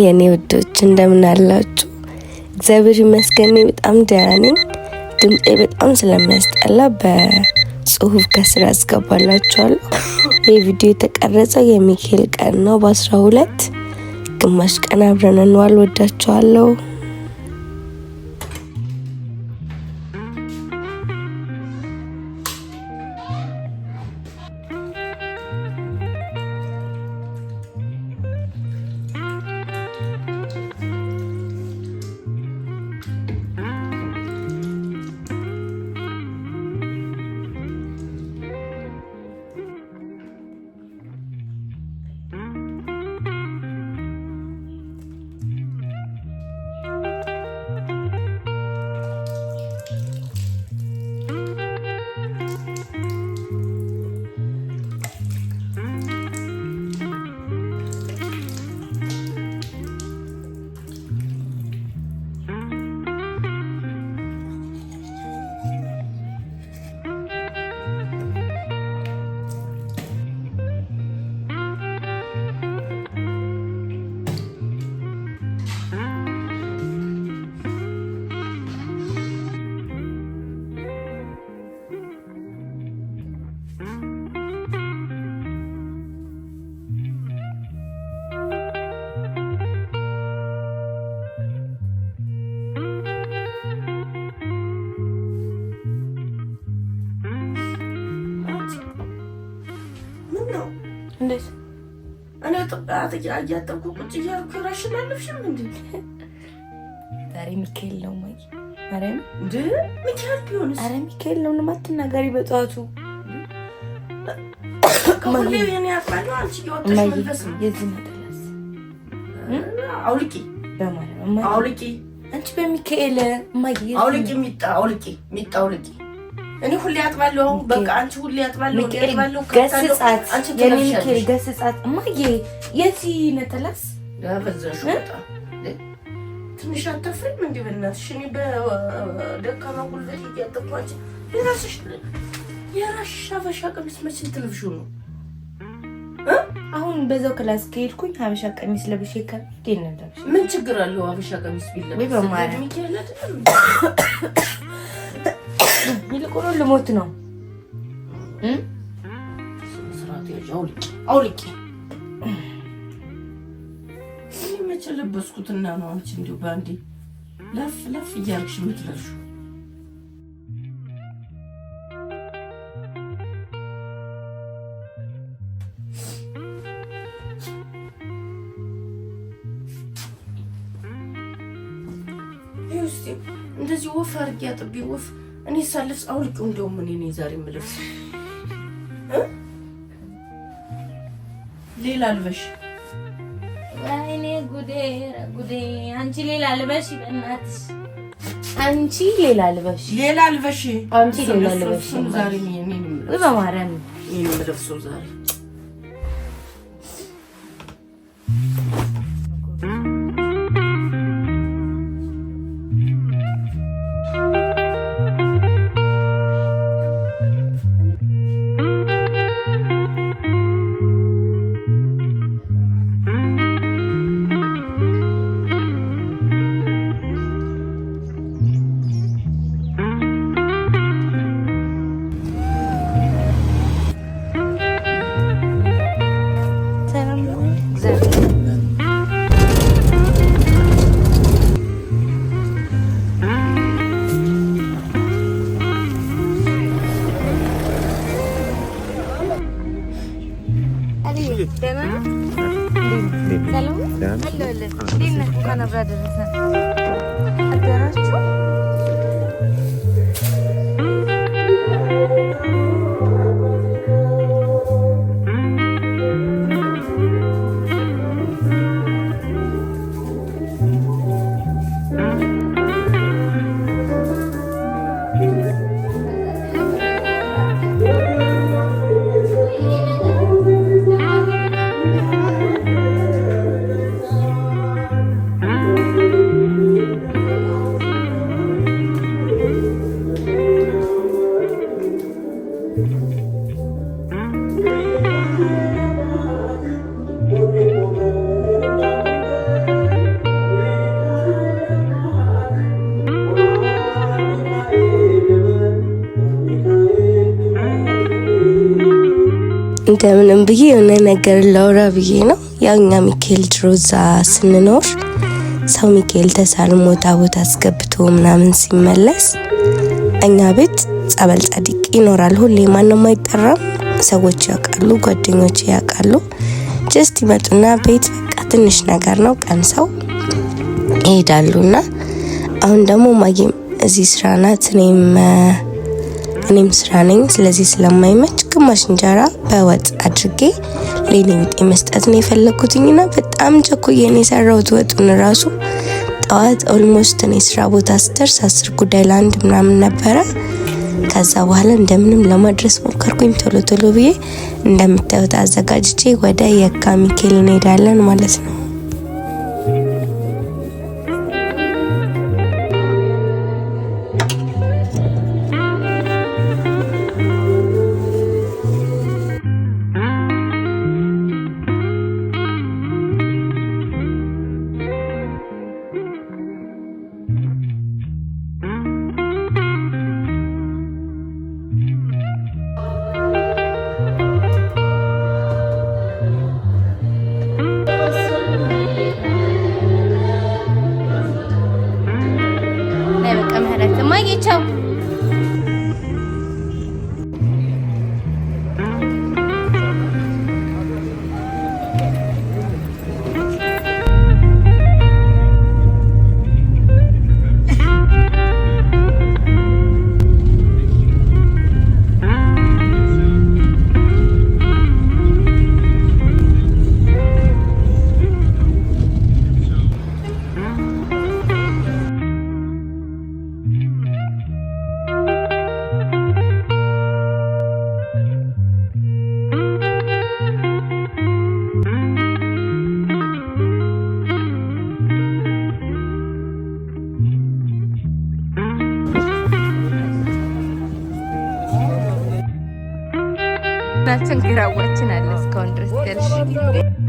የኔ ውዶች እንደምን አላችሁ? እግዚአብሔር ይመስገን በጣም ደህና ነኝ። ድምጤ በጣም ስለሚያስጠላ በጽሁፍ ከስራ አስገባላችኋለሁ። ይህ ቪዲዮ የተቀረጸው የሚካኤል ቀን ነው። በ12 ግማሽ ቀን አብረን እንዋል። ወዳችኋለሁ። እንዴት እኔ ጥቃት ያያጠቁ ቁጭ እያልኩ ራሽናለሽም እንዴ? ዛሬ ሚካኤል ነው ወይ? ማርያም እንዴ ሚካኤል ቢሆንስ? አረ ሚካኤል ነው ለማትናገሪ በጧቱ ከሁሌ የኔ ያፋሉ አንቺ ይወጣሽ መንፈስ ነው የዚህ መጥላስ አውልቂ በማርያም አውልቂ አንቺ በሚካኤል ማይ አውልቂ ሚጣ አውልቂ እኔ ሁሌ አጥባለሁ። በቃ አንቺ ሁሌ አጥባለሁ። ገስጻት የኔ ሚካኤል ገስጻት እማዬ የዚህ ነጠላስ ያፈዘሹ በጣም ትንሽ አታፍሪም እንዴ? በእናትሽ እኔ በደካማ ጉልበት እያጠፋች የራስሽ ሀበሻ ቀሚስ መች ትልብሹ ነው? አሁን በዛው ክላስ ከሄድኩኝ ሀበሻ ቀሚስ ለብሼ ከዴን እንደብሽ ምን ችግር አለው? ሀበሻ ቀሚስ ቢለብስ ወይ በማርያም ሚካኤል አይደለም ይልቁኑ ልሞት ነው። ስራት አውልቂ መቼ ለበስኩትና ነው አንቺ እንዲሁ ባንዴ ለፍ እያልሽ የምትለብሺው? እንደዚህ ወፍ አድርጌ አጥቤ ወፍ እኔ ሳልፍስ አውልቂው። እንደውም እኔ ነኝ ዛሬ የምለብስ። ሌላ ልበሽ። ወይኔ ጉዴ! አንቺ ሌላ ልበሽ፣ በእናትሽ አንቺ ሌላ ልበሽ፣ አንቺ ሌላ ልበሽ። ዛሬ እኔ በማርያም የምለብሰው ዛሬ እንደምንም ብዬ የሆነ ነገር ላውራ ብዬ ነው። ያው እኛ ሚካኤል ድሮ እዛ ስንኖር ሰው ሚካኤል ተሳልሞ ታቦት አስገብቶ ምናምን ሲመለስ እኛ ቤት ጸበል ጻድቅ ይኖራል። ሁሌ ማንም አይጠራም። ሰዎች ያውቃሉ፣ ጓደኞች ያውቃሉ። ጀስት ይመጡና ቤት በቃ ትንሽ ነገር ነው ቀምሰው ይሄዳሉና አሁን ደግሞ ማየም እዚህ ስራ ናት፣ እኔም ስራ ነኝ። ስለዚህ ስለማይመች ግማሽ እንጀራ በወጥ አድርጌ ለኔ መስጠት ነው የፈለኩትኝና በጣም ቸኩዬ ነው የሰራሁት። ወጡን ራሱ ጠዋት ኦልሞስት እኔ ስራ ቦታ ስደርስ 10 ጉዳይ ለአንድ ምናምን ነበረ። ከዛ በኋላ እንደምንም ለማድረስ ሞከርኩኝ ቶሎ ብዬ። እንደምታዩት አዘጋጅቼ ወደ የካ ሚካኤል እንሄዳለን ማለት ነው። Ciao. ናችን ግራዋችን አለ እስካሁን ድረስ ደርሽ